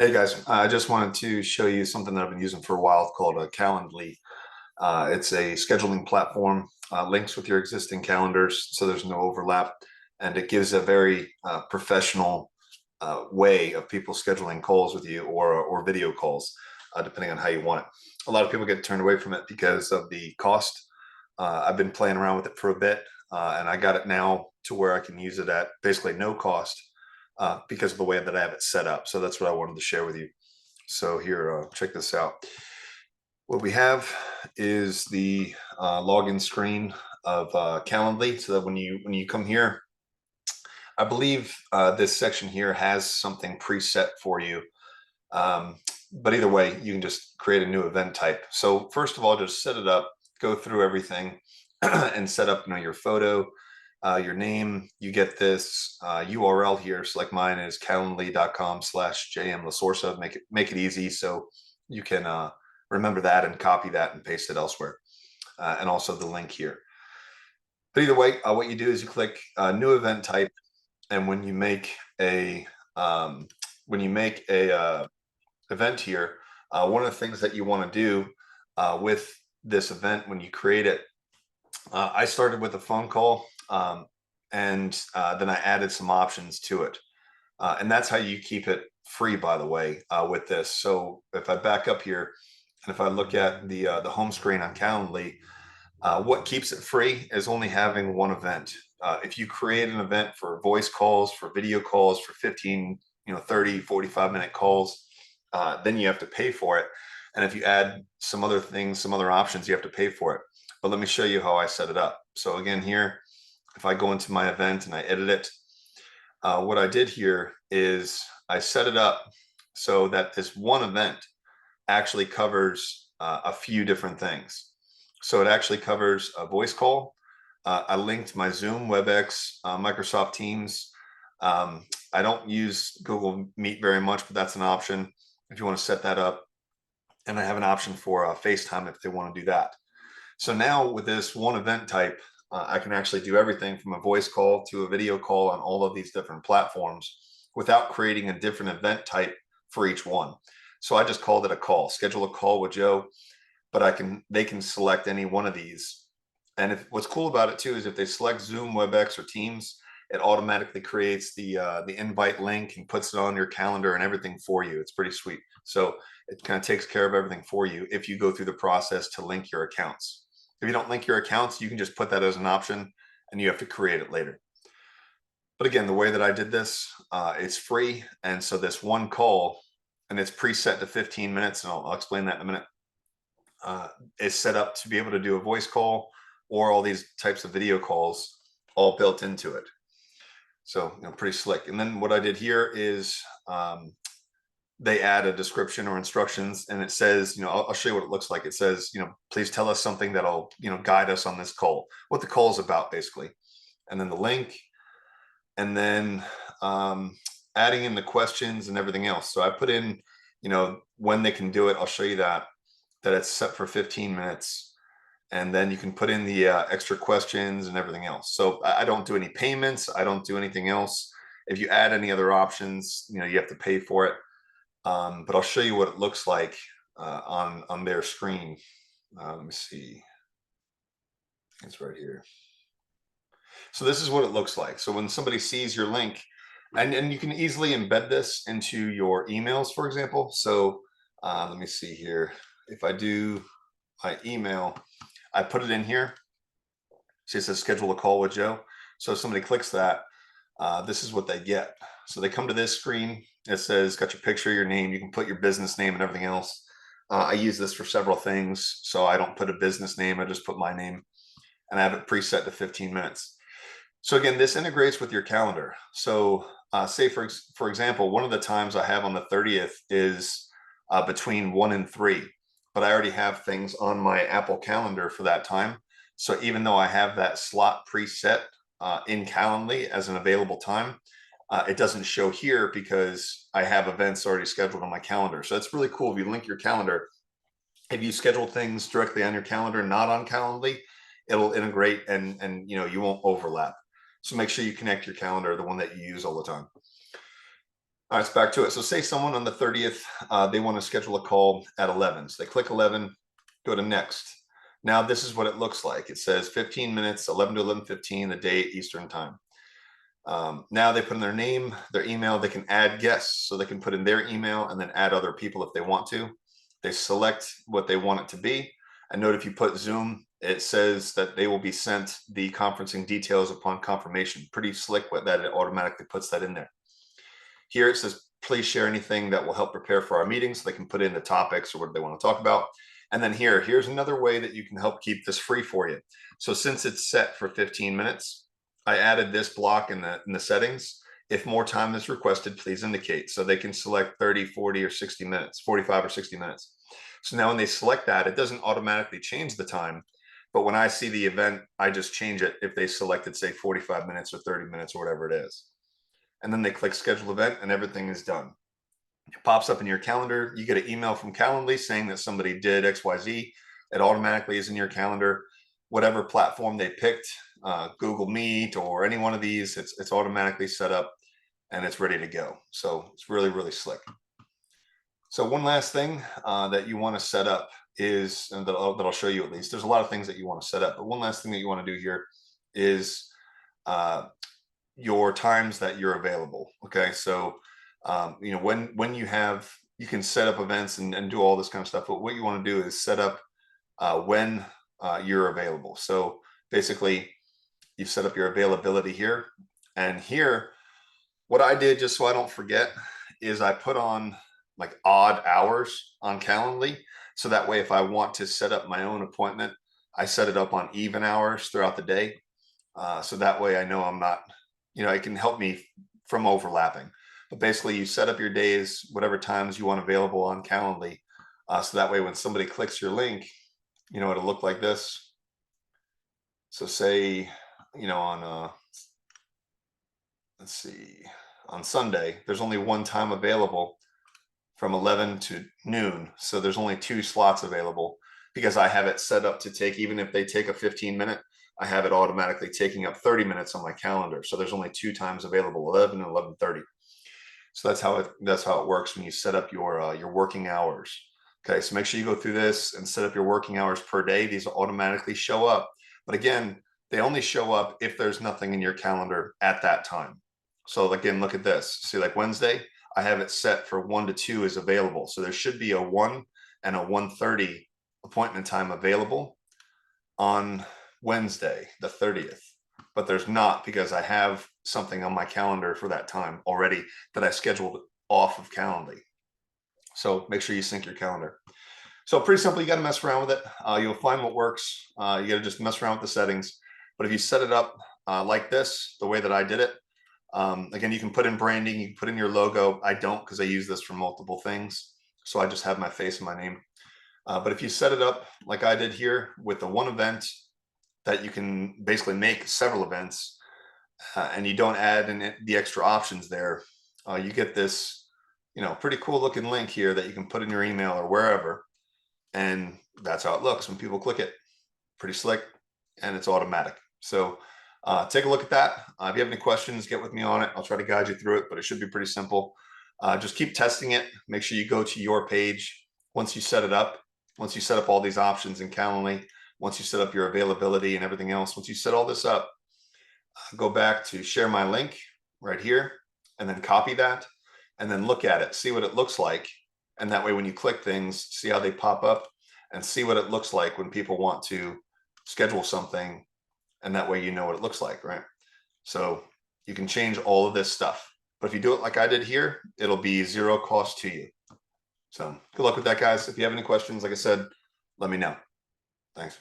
Hey guys, I just wanted to show you something that I've been using for a while called a Calendly. It's a scheduling platform, links with your existing calendars so there's no overlap, and it gives a very professional way of people scheduling calls with you or video calls, depending on how you want it. A lot of people get turned away from it because of the cost. I've been playing around with it for a bit, and I got it now to where I can use it at basically no cost because of the way that I have it set up. So that's what I wanted to share with you. So here, check this out. What we have is the login screen of Calendly. So that when you come here, I believe this section here has something preset for you. Um, but either way, you can just create a new event type. So first of all, just set it up, go through everything, and set up your photo, your name. You get this URL here. So like mine is calendly.com/jmlasorsa. Make it easy so you can remember that and copy that and paste it elsewhere. And also the link here. But either way, what you do is you click new event type, and when you make a event here, one of the things that you want to do with this event when you create it, I started with a phone call, and then I added some options to it. And that's how you keep it free, by the way, with this. So if I back up here and if I look at the home screen on Calendly, what keeps it free is only having one event. If you create an event for voice calls, for video calls, for 15, 30, 45-minute calls, then you have to pay for it. And if you add some other things, some other options, you have to pay for it. But let me show you how I set it up. So again, here, if I go into my event and I edit it, what I did here is I set it up so that this one event actually covers a few different things. So it actually covers a voice call. I linked my Zoom, WebEx, Microsoft Teams. I don't use Google Meet very much, but that's an option if you want to set that up. And I have an option for FaceTime if they want to do that. So now with this one event type, I can actually do everything from a voice call to a video call on all of these different platforms without creating a different event type for each one. So I just called it a call, schedule a call with Joe, but they can select any one of these. And what's cool about it too is if they select Zoom, WebEx, or Teams, it automatically creates the invite link and puts it on your calendar and everything for you. It's pretty sweet. So it kind of takes care of everything for you if you go through the process to link your accounts. If you don't link your accounts, you can just put that as an option and you have to create it later. But again, the way that I did this, it's free. And so this one call, and it's preset to 15 minutes, and I'll explain that in a minute, is set up to be able to do a voice call or all these types of video calls all built into it. So, pretty slick. And then what I did here is they add a description or instructions, and it says, I'll show you what it looks like. It says, please tell us something that'll, guide us on this call, what the call is about, basically. And then the link, and then adding in the questions and everything else. So I put in, when they can do it. I'll show you that it's set for 15 minutes. And then you can put in the extra questions and everything else. So I don't do any payments. I don't do anything else. If you add any other options, you have to pay for it. But I'll show you what it looks like on their screen. Let me see. It's right here. So this is what it looks like. So when somebody sees your link, and you can easily embed this into your emails, for example. So let me see here. If I do my email, I put it in here. See, it says schedule a call with Joe. So if somebody clicks that, this is what they get. So they come to this screen. It says, got your picture, your name. You can put your business name and everything else. I use this for several things. So I don't put a business name. I just put my name, and I have it preset to 15 minutes. So again, this integrates with your calendar. So say, for example, one of the times I have on the 30th is between 1 and 3. But I already have things on my Apple Calendar for that time. So even though I have that slot preset in Calendly as an available time, it doesn't show here because I have events already scheduled on my calendar. So it's really cool if you link your calendar. If you schedule things directly on your calendar, not on Calendly, it'll integrate and you won't overlap. So make sure you connect your calendar, the one that you use all the time. All right, it's back to it. So say someone on the 30th, they want to schedule a call at 11. So they click 11, go to next. Now this is what it looks like. It says 15 minutes, 11 to 11:15, the date, Eastern time. Now they put in their name, their email, they can add guests. So they can put in their email and then add other people if they want to. They select what they want it to be. And note if you put Zoom, it says that they will be sent the conferencing details upon confirmation. Pretty slick with that, it automatically puts that in there. Here it says, please share anything that will help prepare for our meetings. So they can put in the topics or what they want to talk about. And then here's another way that you can help keep this free for you. So since it's set for 15 minutes, I added this block in the settings. If more time is requested, please indicate. So they can select 30, 40, or 60 minutes, 45 or 60 minutes. So now when they select that, it doesn't automatically change the time. But when I see the event, I just change it if they selected, say, 45 minutes or 30 minutes or whatever it is. And then they click schedule event and everything is done. It pops up in your calendar. You get an email from Calendly saying that somebody did XYZ. It automatically is in your calendar. Whatever platform they picked, Google Meet or any one of these, it's automatically set up and it's ready to go. So it's really, really slick. So one last thing that you want to set up is, and that I'll show you at least, there's a lot of things that you want to set up, but one last thing that you want to do here is your times that you're available. Okay, so you know, when you can set up events and do all this kind of stuff, but what you want to do is set up when you're available. So basically you set up your availability here, and here what I did, just so I don't forget, is I put on like odd hours on Calendly, so that way if I want to set up my own appointment, I set it up on even hours throughout the day. So that way I know I'm not, you know, it can help me from overlapping. But basically you set up your days, whatever times you want available on Calendly. So that way when somebody clicks your link, you know, it'll look like this. So say, you know, on, let's see, on Sunday, there's only one time available from 11 to noon. So there's only 2 slots available because I have it set up to take, even if they take a 15-minute, I have it automatically taking up 30 minutes on my calendar. So there's only 2 times available, 11 and 11:30. So that's how it works when you set up your working hours. Okay, so make sure you go through this and set up your working hours per day. These will automatically show up. But again, they only show up if there's nothing in your calendar at that time. So again, look at this. See, like Wednesday, I have it set for 1 to 2 is available. So there should be a 1 and a 1:30 appointment time available on Wednesday, the 30th. But there's not, because I have something on my calendar for that time already that I scheduled off of Calendly. So make sure you sync your calendar. So pretty simple, you got to mess around with it. You'll find what works. You got to just mess around with the settings. But if you set it up like this, the way that I did it, again, you can put in branding, you can put in your logo. I don't, because I use this for multiple things. So I just have my face and my name. But if you set it up like I did here with the one event that you can basically make several events, and you don't add in the extra options there, you get this, you know, pretty cool looking link here that you can put in your email or wherever. And that's how it looks when people click it. Pretty slick, and it's automatic. So take a look at that. If you have any questions, get with me on it. I'll try to guide you through it, but it should be pretty simple. Just keep testing it. Make sure you go to your page once you set it up. Once you set up all these options in Calendly, once you set up your availability and everything else, once you set all this up, go back to share my link right here, and then copy that, and then look at it, see what it looks like. And that way, when you click things, see how they pop up and see what it looks like when people want to schedule something. And that way, you know what it looks like, right? So you can change all of this stuff. But if you do it like I did here, it'll be 0 cost to you. So good luck with that, guys. If you have any questions, like I said, let me know. Thanks.